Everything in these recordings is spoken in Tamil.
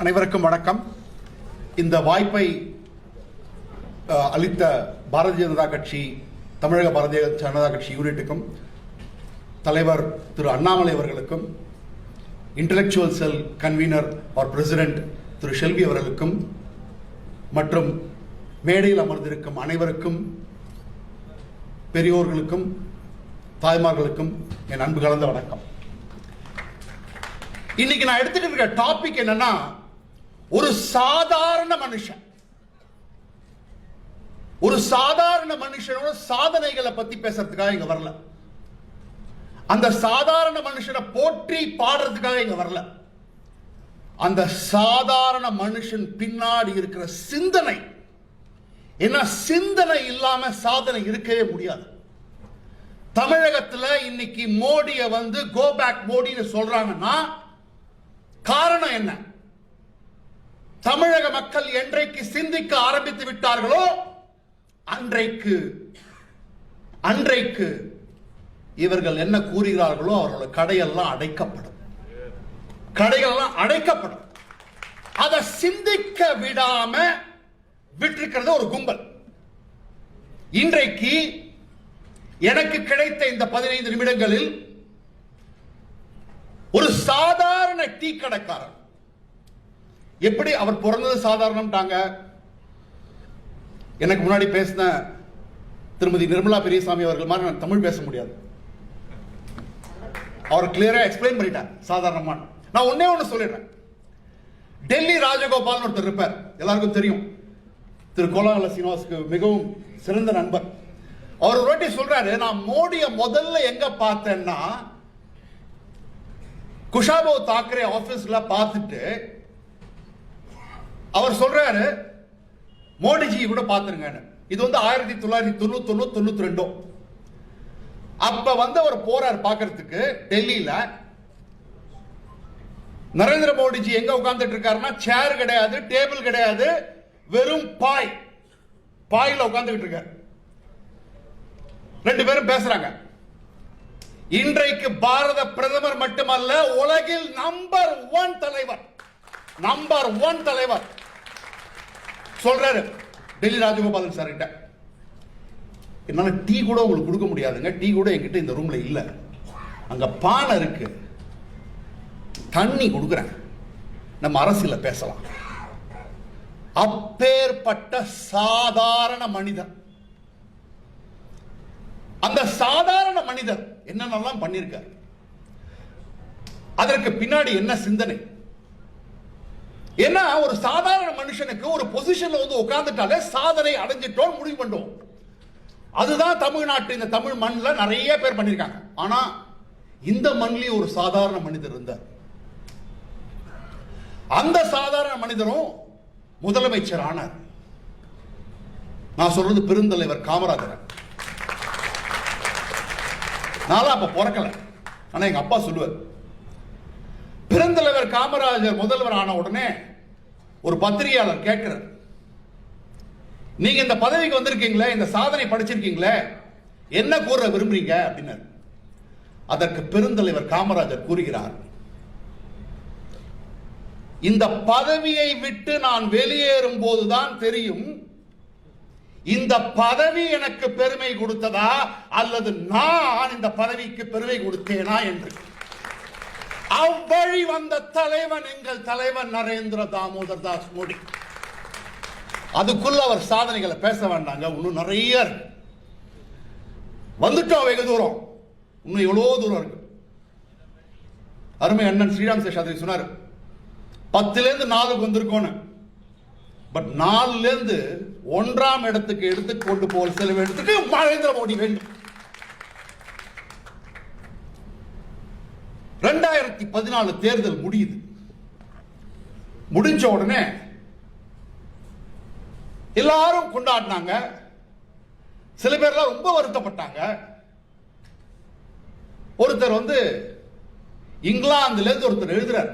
அனைவருக்கும் வணக்கம். இந்த வாய்ப்பை அளித்த பாரதிய ஜனதா கட்சி, தமிழக பாரதிய ஜனதா கட்சி யூனிட்டுக்கும், தலைவர் திரு அண்ணாமலை அவர்களுக்கும், இன்டலெக்சுவல் செல் கன்வீனர் ஆர் பிரசிடென்ட் திரு ஷெல்வி அவர்களுக்கும் மற்றும் மேடையில் அமர்ந்திருக்கும் அனைவருக்கும், பெரியோர்களுக்கும் தாய்மார்களுக்கும் என் அன்பு கலந்த வணக்கம். இன்னைக்கு நான் எடுத்துக்கிட்டு இருக்க டாபிக் என்னன்னா, ஒரு சாதாரண மனுஷனோட சாதனைகளை பத்தி பேசுறதுக்காக இங்க வரல. அந்த சாதாரண மனுஷனை போற்றி பாடுறதுக்காக இங்க வரல. அந்த சாதாரண மனுஷன் பின்னாடி இருக்கிற சிந்தனை என்ன, சிந்தனை இல்லாம சாதனை இருக்கவே முடியாது. தமிழகத்தில் இன்னைக்கு மோடியை கோ பேக் மோடின்னு சொல்றாங்கன்னா காரணம் என்ன? தமிழக மக்கள் என்றைக்கு சிந்திக்க ஆரம்பித்து விட்டார்களோ அன்றைக்கு இவர்கள் என்ன கூறுகிறார்களோ அவர்களோட கடையெல்லாம் அடைக்கப்படும். அதை சிந்திக்க விடாம விட்டிருக்கிறது ஒரு கும்பல். இன்றைக்கு எனக்கு கிடைத்த இந்த 15 நிமிடங்களில் ஒரு சாதாரண டீ கடைக்காரர், எப்படி அவர் பிறந்தது சாதாரணம்ட்டாங்க. எனக்கு முன்னாடி பேசின திருமதி நிர்மலா பெரியசாமி அவர்கள் மாதிரி நான் தமிழ் பேச முடியாது. அவர் கிளியரா எக்ஸ்பிளைன் பண்ணிட்டார் சாதாரணமான. நான் ஒன்னே ஒன்று சொல்லிடுறேன். டெல்லி ராஜகோபால் ஒருத்தர் இருப்பார், எல்லாருக்கும் தெரியும். திரு கோலாகல சீனிவாசுக்கு மிகவும் சிறந்த நண்பர். அவர் ஒரு வாட்டி சொல்றாரு, நான் மோடிய முதல்ல எங்க பார்த்தேன்னா குஷாபோ தாக்கரே ஆபீஸ்ல பார்த்துட்டு அவர் சொல்றாரு, மோடிஜி கூட பார்த்துருங்க. இது 1991-92 அப்ப அவர் போறார் பார்க்கறதுக்கு டெல்லியில. நரேந்திர மோடிஜி எங்க உட்கார்ந்துட்டு இருக்காருன்னா, சேர் கிடையாது, டேபிள் கிடையாது, வெறும் பாயில உட்கார்ந்துட்டு இருக்காரு. ரெண்டு பேரும் பேசுறாங்க. இன்றைக்கு பாரத பிரதமர் மட்டுமல்ல, உலகில் நம்பர் 1 தலைவர் சொல்றாரு டெல்லி ராஜகோபாலன் சார் கிட்ட, என்னால டீ கூட உங்களுக்கு கொடுக்க முடியாதுங்க, டீ கூட என்கிட்ட இந்த ரூம்ல இல்ல, அங்க பானை இருக்கு, தண்ணி கொடுக்குறேன், நம்ம அரசியல பேசலாம். அப்பேற்பட்ட சாதாரண மனிதர். அந்த சாதாரண மனிதர் என்னென்னலாம் பண்ணிருக்கார், அதற்கு பின்னாடி என்ன சிந்தனை என்ன? ஒரு சாதாரண மனுஷனுக்கு ஒரு பொசிஷன்ல உட்கார்ந்துட்டாலே சாதனை அடைஞ்சிட்டோம் முடிவு பண்ணுவோம். அதுதான் தமிழ்நாட்டு இந்த தமிழ் மண்ணில் நிறைய பேர் பண்ணிருக்காங்க. ஆனா இந்த மண்ணில் ஒரு சாதாரண மனிதர் இருந்தார். அந்த சாதாரண மனிதரும் முதலமைச்சர் ஆனார். நான் சொல்றது பெருந்தலைவர் காமராஜர். நானும் அப்ப பிறக்கல, ஆனா எங்க அப்பா சொல்லுவார், பெருந்தலைவர் காமராஜர் முதல்வர் ஆன உடனே ஒரு பத்திரிகையாளர் கேட்கிறார், நீங்க இந்த பதவிக்கு வந்திருக்கீங்களே, இந்த சாதனை படிச்சிருக்கீங்களே, என்ன கூற விரும்புறீங்க அப்படின்னு. அதற்கு பெருந்தலைவர் காமராஜர் கூறுகிறார், இந்த பதவியை விட்டு நான் வெளியேறும் போதுதான் தெரியும் இந்த பதவி எனக்கு பெருமை கொடுத்ததா அல்லது நான் இந்த பதவிக்கு பெருமை கொடுத்தேனா என்று. அவ்வழி வந்த தலைவன் எங்கள் தலைவன் நரேந்திர தாமோதர் தாஸ் மோடி. அதுக்குள்ள அவர் சாதனைகளை பேச வேண்டாங்க, இன்னும் நிறைய வந்துட்டோம், வெகு தூரம், இன்னும் எவ்வளவு தூரம் இருக்கு. அருமை அண்ணன் ஸ்ரீராம் சேஷாத்ரி சொன்னார், 10லேருந்து 4க்கு வந்திருக்கோன்னு. பட் 4லேருந்து 1ஆம் இடத்துக்கு எடுத்து கொண்டு போக செல்ல வேண்டியதுக்கு நரேந்திர மோடி வேண்டும். 2014 தேர்தல் முடியுது. முடிஞ்ச உடனே எல்லாரும் கொண்டாடினாங்க. சில பேர்லாம் ரொம்ப வருத்தப்பட்டாங்க. ஒருத்தர் இங்கிலாந்துல இருந்து ஒருத்தர் எழுதுறார்,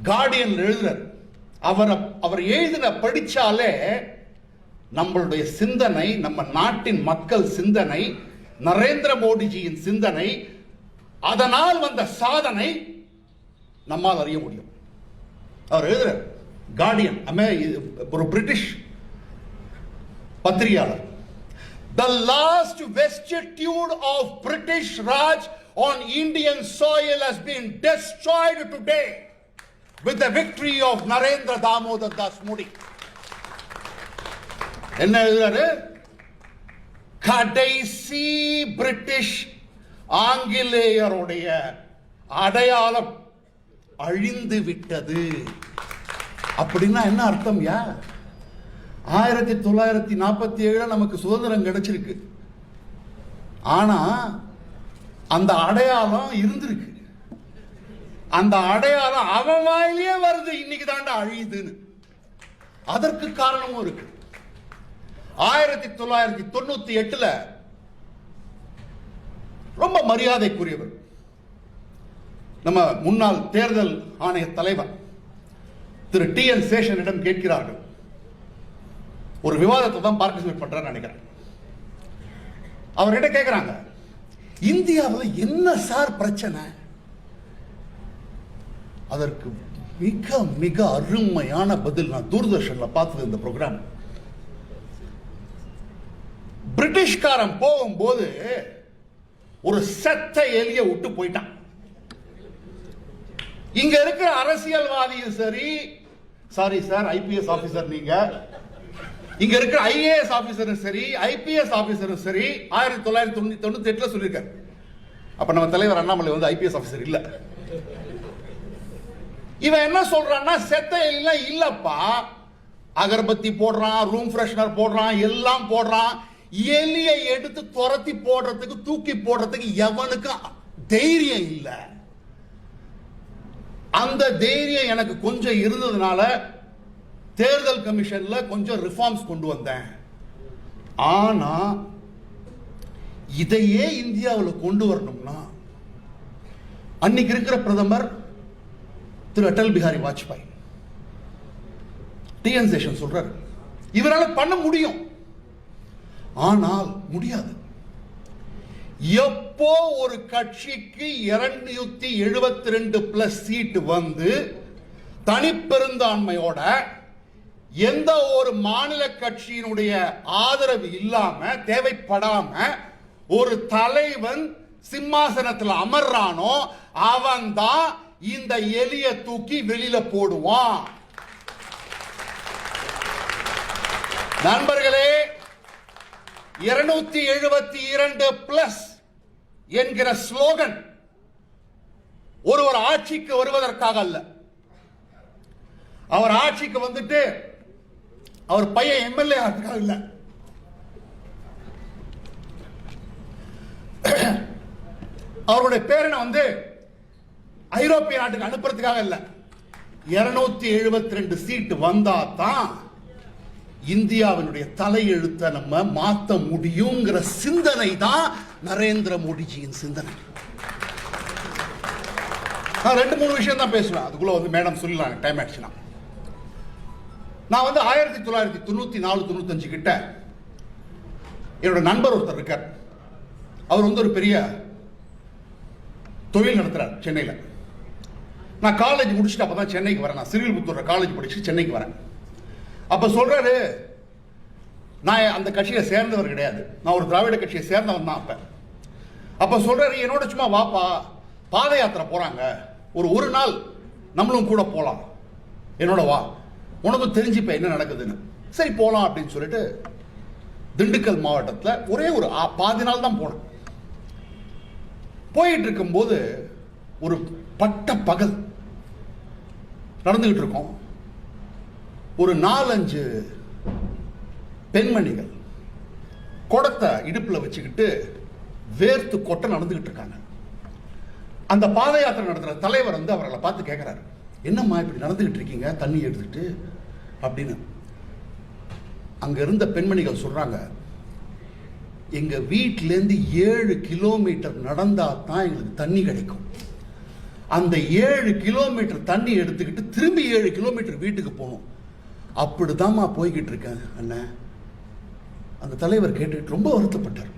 கார்டியன் எழுதுறார். அவர் எழுதின படிச்சாலே நம்மளுடைய சிந்தனை, நம்ம நாட்டின் மக்கள் சிந்தனை, நரேந்திர மோடிஜியின் சிந்தனை, அதனால் வந்த சாதனை நம்மால் அறிய முடியும். அவர் எழுதுறார், கார்டியன், ஒரு பிரிட்டிஷ் பத்திரிகையாளர். The last vestige of British Raj on Indian soil has been destroyed today with the victory of Narendra Damodar Das Modi. என்ன எழுதுறாரு? கடைசி பிரிட்டிஷ் ஆங்கிலேயருடைய அடையாளம் அழிந்து விட்டது. அப்படின்னா என்ன அர்த்தம்? 1947 நமக்கு சுதந்திரம் கிடைச்சிருக்கு. ஆனா அந்த அடையாளம் இருந்திருக்கு. அந்த அடையாளம் அவன் வாயிலே வருது, இன்னைக்கு தாண்டா அழியுதுன்னு. அதற்கு காரணமும் இருக்கு. 1998 ரொம்ப மரியாதைக்குரியவர் நம்ம முன்னாள் தேர்தல் ஆணைய தலைவர் திரு TN சேஷனிடம் கேட்கிறார்கள். ஒரு விவாதத்தை தான் பார்ட்டிசிபேட் பண்றான்னு நினைக்கிறேன். அவர்கிட்ட கேட்கிறாங்க, இந்தியாவில் என்ன சார் பிரச்சனை? அதற்கு மிக மிக அருமையான பதில் நான் தூர்தர்ஷன்ல பார்த்தது. இந்த ப்ரோக்ராம் பிரிட்டிஷ்காரன் போகும்போது ஒரு செத்த எலிய விட்டு போயிட்டான். இங்க இருக்கிற அரசியல்வாதியும் சரி, சாரி சார் IPS ஆபீசர், நீங்க இங்க இருக்கிற IAS ஆபீசரும் சரி, IPS ஆபீசரும் சரி, 1998 சொல்லியிருக்காரு. அப்ப நம்ம தலைவர் அண்ணாமலை வந்து IPS ஆபீசர் இல்ல. இவன் என்ன சொல்றான்னா, செத்த எலிலாம் இல்லப்பா, அகர்பத்தி போடுறான், ரூம் ஃப்ரெஷ்னர் போடுறான், எல்லாம் போடுறான். எலியை எடுத்து துரத்தி போடுறதுக்கு, தூக்கி போடுறதுக்கு எவனுக்கு தைரியம் இல்ல. அந்த தைரியம் எனக்கு கொஞ்சம் இருந்ததுனால தேர்தல் கமிஷன்ல கொஞ்சம் ரிஃபார்ம்ஸ் கொண்டு வந்தேன். ஆனா இதையே இந்தியாவில் கொண்டு வரணும்னா அன்னைக்கு இருக்கிற பிரதமர் திரு அடல் பிஹாரி வாஜ்பாய், TN சேஷன் சொல்றாரு, இவரால் பண்ண முடியும். ஆனால் முடியாது. எப்போ ஒரு கட்சிக்கு 272 பிளஸ் சீட் வந்து தனிப்பெரும்பான்மையோட எந்த ஒரு மாநில கட்சியினுடைய ஆதரவு இல்லாம, தேவைப்படாம ஒரு தலைவன் சிம்மாசனத்தில் அமர்றானோ அவன் தான் இந்த எலிய தூக்கி வெளியில போடுவான். நண்பர்களே, 272 பிளஸ் என்கிற ஸ்லோகன் ஒருவர் ஆட்சிக்கு வருவதற்காக அல்ல. அவர் ஆட்சிக்கு வந்துட்டு அவர் பையன் MLA ஆகிறதுக்காக இல்ல. அவருடைய பேரனை வந்து ஐரோப்பிய நாட்டுக்கு அனுப்புறதுக்காக இல்ல. 272 சீட் வந்தா தான் இந்தியாவினுடைய தலையெழுத்தை நம்ம மாற்ற முடியுங்கிற சிந்தனை தான் நரேந்திர மோடிஜியின் சிந்தனை. நான் 2-3 விஷயம் தான் பேசுவேன், அதுக்குள்ள வந்து மேடம் சொல்லலாம், டைம் ஆயிடுச்சுன்னா. நான் வந்து 1994-95 கிட்ட என்னோட நண்பர் ஒருத்தர் இருக்கார். அவர் வந்து ஒரு பெரிய தொழில் நடத்துறார் சென்னையில். நான் காலேஜ் முடிச்சுட்டு அப்பதான் சென்னைக்கு வரேன். நான் சிறுவில்புத்தூர் காலேஜ் படிச்சு சென்னைக்கு வரேன். அப்ப சொல்றாரு, நான் அந்த கட்சியை சேர்ந்தவர் கிடையாது, நான் ஒரு திராவிட கட்சியை சேர்ந்தவன் தான். அப்ப சொல்றாரு, என்னோட சும்மா வாப்பா, பாத யாத்திரை போறாங்க, ஒரு நாள் நம்மளும் கூட போலாம், என்னோட வா, உனக்கும் தெரிஞ்சுப்ப என்ன நடக்குதுன்னு. சரி போலாம் அப்படின்னு சொல்லிட்டு திண்டுக்கல் மாவட்டத்தில் ஒரே ஒரு பாதி நாள் தான் போனேன். போயிட்டு இருக்கும்போது ஒரு பட்ட பகல் நடந்துகிட்டு இருக்கோம். ஒரு 4-5 பெண்மணிகள் குடத்தை இடுப்புல வச்சுக்கிட்டு வேர்த்து கொட்ட நடந்துகிட்டு இருக்காங்க. அந்த பாத யாத்திரை நடத்துற தலைவர் வந்து அவர்களை பார்த்து கேட்கிறாரு, என்னம்மா இப்படி நடந்துகிட்டு இருக்கீங்க தண்ணி எடுத்துட்டு அப்படின்னு. அங்க இருந்த பெண்மணிகள் சொல்றாங்க, எங்க வீட்டிலேருந்து 7 கிலோமீட்டர் நடந்தா தான் எங்களுக்கு தண்ணி கிடைக்கும். அந்த 7 கிலோமீட்டர் தண்ணி எடுத்துக்கிட்டு திரும்பி 7 கிலோமீட்டர் வீட்டுக்கு போகணும். அப்படிதாம்மா போய்கிட்டு இருக்கேன் அண்ணன். அந்த தலைவர் கேட்டுக்கிட்டு ரொம்ப வருத்தப்பட்டார்.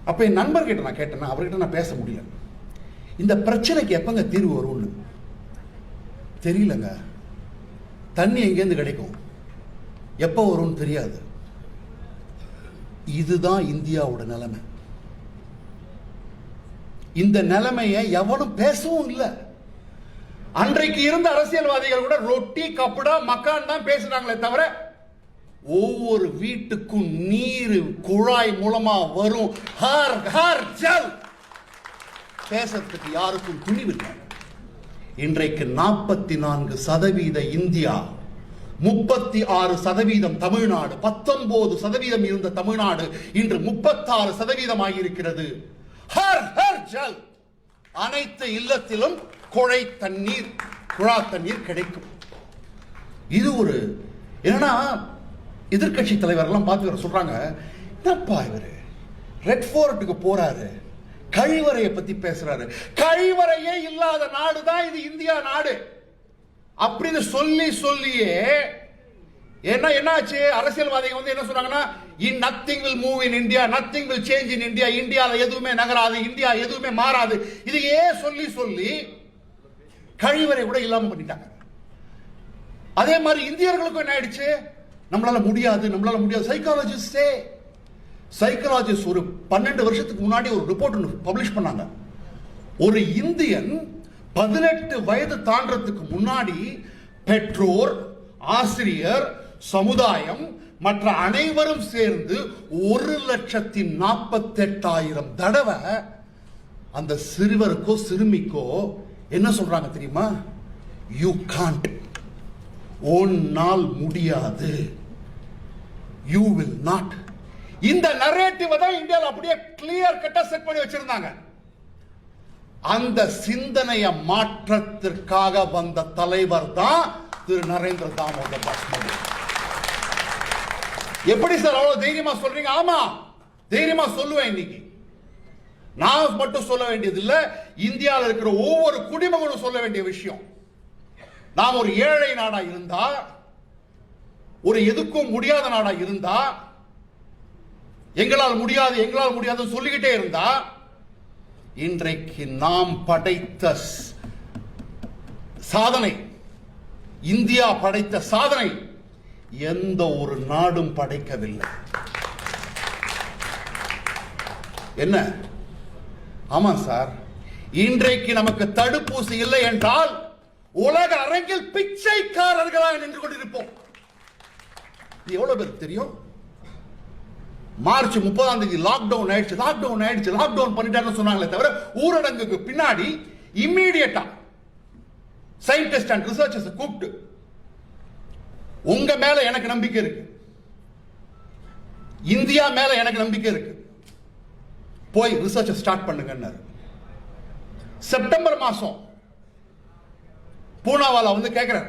அப்ப என் நண்பர் கிட்ட நான் கேட்டேன்னா, அவர்கிட்ட நான் பேச முடியல. இந்த பிரச்சனைக்கு எப்பங்க தீர்வு வரும்னு தெரியலங்க. தண்ணி எங்கேருந்து கிடைக்கும், எப்போ வரும்னு தெரியாது. இதுதான் இந்தியாவோட நிலைமை. இந்த நிலைமையை எவனும் பேசவும் இல்லை. அன்றைக்கு இருந்த அரசியல்வாதிகள் கூட ரொட்டி கப்படா மக்கான் தான் பேசுறாங்களே தவிர ஒவ்வொரு வீட்டுக்கும் நீர் குழாய் மூலமா வரும் ஹர் ஹர் ஜல் பேசுறதுக்கு யாருக்கும் துணிவில்லை. இன்றைக்கு 44% இந்தியா, 36% தமிழ்நாடு, 19% இருந்த தமிழ்நாடு இன்று 36% ஆகியிருக்கிறது. ஹர் ஹர் ஜல், அனைத்து இல்லத்திலும் குழாய் தண்ணீர், குழா தண்ணீர் கிடைக்கும். இது ஒரு என்னன்னா எதிர்கட்சி தலைவர்லாம் பார்த்து சொல்றாங்க, என்னப்பா இவரு ரெட் ஃபோர்ட்டுக்கு போறாரு, கழிவறையை பத்தி பேசுறாரு. கழிவறையே இல்லாத நாடு தான் இது இந்தியா நாடு அப்படின்னு சொல்லியே என்னாச்சு, அரசியல்வாதிகள் வந்து என்ன சொன்னாங்கன்னா, nothing will move in India, nothing will change in India, இந்தியால எதுவுமே நகராது, இந்தியா எதுவுமே மாறாது. இதையே சொல்லி கழிவறை கூட இல்லாம பண்ணிட்டாங்க. அதே மாதிரி இந்தியர்களுக்கும் என்ன ஆயிடுச்சு, நம்மளால முடியாது. சைக்காலஜிஸ்ட் ஒரு 12 வருஷத்துக்கு முன்னாடி ஒரு ரிப்போர்ட் பப்ளிஷ் பண்ணாங்க. ஒரு இந்தியன் 18 வயது தாண்டறதுக்கு முன்னாடி பெற்றோர், ஆசிரியர், சமுதாயம் மற்ற அனைவரும் சேர்ந்து 1,48,000 தடவை அந்த சிறுவருக்கோ சிறுமிக்கோ என்ன சொல்றாங்க தெரியுமா, யூ காண்ட், உன்னால் முடியாது, யூ வில் நாட். இந்த நரேட்டிவ் தான் இந்தியாவில் அப்படியே கிளியர் கட்டா செட் பண்ணி வச்சிருந்தாங்க. அந்த சிந்தனைய மாற்றத்திற்காக வந்த தலைவர் தான் திரு நரேந்திர தாமோதர் தாஸ் மோடி. எப்படி சார் அவ்வளவு தைரியமா சொல்றீங்க? ஆமா, தைரியமா சொல்லுவேன். இன்னைக்கு நான் மட்டும் சொல்ல வேண்டியது இல்ல, இந்தியாவில் இருக்கிற ஒவ்வொரு குடிமகனும் சொல்ல வேண்டிய விஷயம். நாம் ஒரு ஏழை நாடா இருந்தா, ஒரு எதுக்கும் முடியாத நாடா இருந்தா, எங்களால் முடியாது சொல்லிக்கிட்டே இருந்தா, இன்றைக்கு நாம் படைத்த சாதனை, இந்தியா படைத்த சாதனை எந்த ஒரு நாடும் படைக்கவில்லை. என்ன? ஆமா சார், இன்றைக்கு நமக்கு தடுப்பூசி இல்லை என்றால் உலக அரங்கில் பிச்சைக்காரர்களாக நின்று கொண்டிருப்போம். எவ்வளவு பேருக்கு தெரியும்? மார்ச் 30 லாக்டவுன் பண்ணிட்டாருன்னு சொன்னாங்களே தவிர, ஊரடங்குக்கு பின்னாடி இம்மீடியட்டா சயின்டிஸ்ட் அண்ட் ரிசர்ச்சர்ஸ் கூப்பிட்டு, உங்க மேல எனக்கு நம்பிக்கை இருக்கு, இந்தியா மேல எனக்கு நம்பிக்கை இருக்கு, போய் ரிசர்ச் ஸ்டார்ட் பண்ணுங்க. செப்டம்பர் மாசம் பூனாவால வந்து கேட்கிறார்,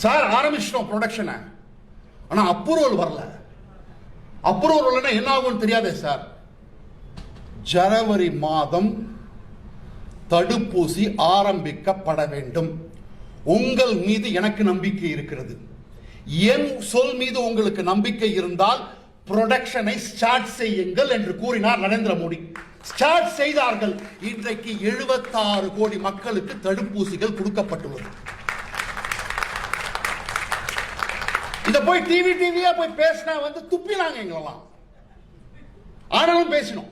சார் ஆரம்பிச்சிட்டோம் ப்ரொடக்ஷனை, ஆனா அப்ரூவல் வரல. அப்ரூவல் என்ன ஆகும் தெரியாதே சார். ஜனவரி மாதம் தடுப்பூசி ஆரம்பிக்கப்பட வேண்டும். உங்கள் மீது எனக்கு நம்பிக்கை இருக்கிறது, என் சொல் மீது உங்களுக்கு நம்பிக்கை இருந்தால் ப்ரொடக்ஷனை ஸ்டார்ட் செய்யுங்கள் என்று கூறினார் நரேந்திர மோடி. ஸ்டார்ட் செய்தார்கள். இன்றைக்கு 76 கோடி மக்களுக்கு தடுப்பூசிகள் கொடுக்கப்பட்டுள்ளது. இத போய் டிவியா போய் பேசினா வந்து துப்பினாங்க எங்களெல்லாம். ஆனாலும் பேசினோம்,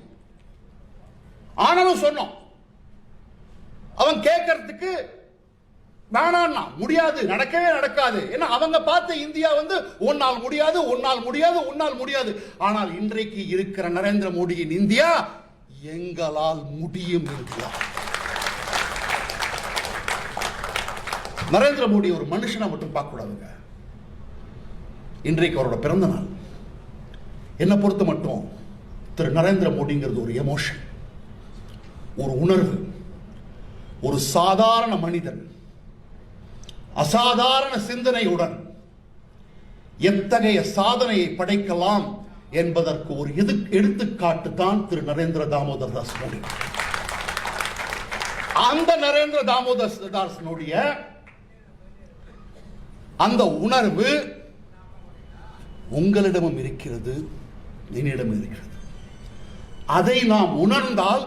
ஆனாலும் சொன்னோம். அவன் கேட்கறதுக்கு வேணான்னா முடியாது, நடக்கவே நடக்காது. ஏன்னா அவங்க பார்த்த இந்தியா வந்து ஒன்னால் முடியாது. ஆனால் இன்றைக்கு இருக்கிற நரேந்திர மோடியின் இந்தியா எங்களால் முடியும் இந்தியா. நரேந்திர மோடி ஒரு மனுஷனை மட்டும் பார்க்க கூடாதுங்க. இன்றைக்கு அவரோட பிறந்த நாள். என்னை பொறுத்த மட்டும் திரு நரேந்திர மோடிங்கிறது ஒரு எமோஷன், ஒரு உணர்வு. ஒரு சாதாரண மனிதன் அசாதாரண சிந்தனையுடன் எத்தகைய சாதனையை படைக்கலாம் என்பதற்கு ஒரு எடுத்துக்காட்டு தான் திரு நரேந்திர தாமோதர் தாஸ் மோடி. அந்த நரேந்திர தாமோதர் தாஸ் மோடிய அந்த உணர்வு உங்களிடமும் இருக்கிறது, என்னிடமும் இருக்கிறது. அதை நாம் உணர்ந்தால்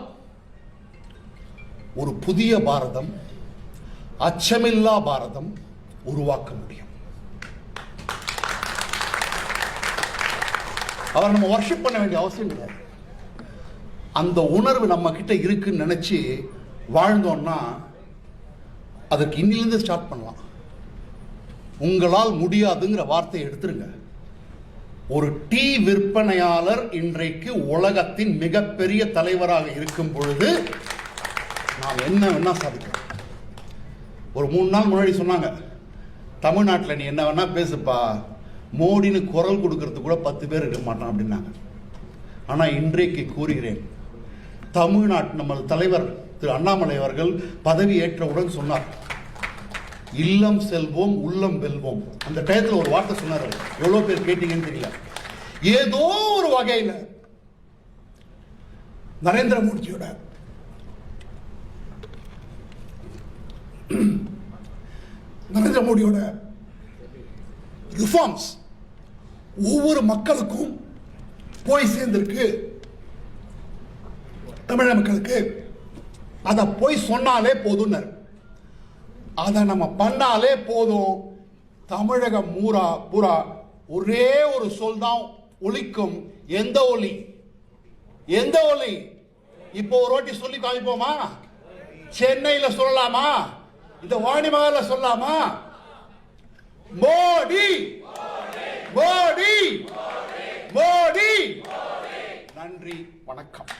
ஒரு புதிய பாரதம், அச்சமில்லா பாரதம் உருவாக்க முடியும். அவர் நம்ம வர்ஷிப் பண்ண வேண்டிய அவசியம் கிடையாது. அந்த உணர்வு நம்ம கிட்ட இருக்குன்னு நினைச்சு வாழ்ந்தோம்னா அதற்கு இன்னிலிருந்து ஸ்டார்ட் பண்ணலாம். உங்களால் முடியாதுங்கிற வார்த்தையை எடுத்துருங்க. ஒரு டீ விற்பனையாளர் இன்றைக்கு உலகத்தின் மிகப்பெரிய தலைவராக இருக்கும் பொழுது நாம் என்ன வேணா சாதிக்கலாம். ஒரு 3 நாள் முன்னாடி சொன்னாங்க, தமிழ்நாட்டில் நீ என்ன வேணா பேசுப்பா, மோடின்னு குரல் கொடுக்கறது கூட 10 பேர் இருக்க மாட்டான் அப்படின்னாங்க. ஆனால் இன்றைக்கு கூறுகிறேன், தமிழ்நாட்டு நமது தலைவர் திரு அண்ணாமலை அவர்கள் பதவி ஏற்றவுடன் சொன்னார், இல்லம் செல்வோம் உள்ளம் வெல்வோம். அந்த டயத்தில் ஒரு வார்த்தை சொன்னார். எவ்வளவு பேர் கேட்டீங்கன்னு தெரியல. ஏதோ ஒரு வகையில் நரேந்திர மோடியோட ரிஃபார்ம்ஸ் ஒவ்வொரு மக்களுக்கும் போய் சேர்ந்திருக்கு. தமிழக மக்களுக்கு அதை போய் சொன்னாலே போதும், அதை நம்ம பண்ணாலே போதும். தமிழகம் பூரா ஒரே ஒரு சொல் தான் ஒலிக்கும். எந்த ஒலி? எந்த ஒலி? இப்போ ஒரு வாட்டி சொல்லி காமிப்போமா? சென்னையில சொல்லலாமா? இந்த வாணிமகல்ல சொல்லலாமா? மோடி மோடி மோடி. நன்றி, வணக்கம்.